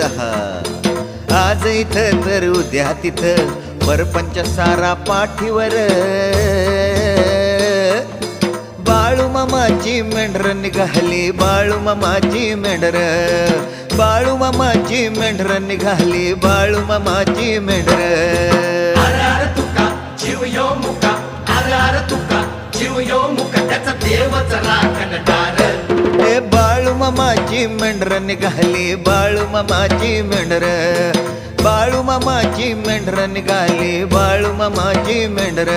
आहा. आज इथं तर उद्या तिथं परपंच सारा पाठीवर बाळू मामाची मेंढर निघाली बाळू मामाची मेंढर बाळू मामाची मेंढर निघाली बाळू मामाची मेंढर अरे तुका जीव यो मुका अरे तुका जीव यो मुका त्याचा देवच राखणदार ए बाळू मामाची मेंढर निघाली बाळू मामाची मेंढर बाळू मामाची मेंढर निघाली बाळू मामाची मेंढर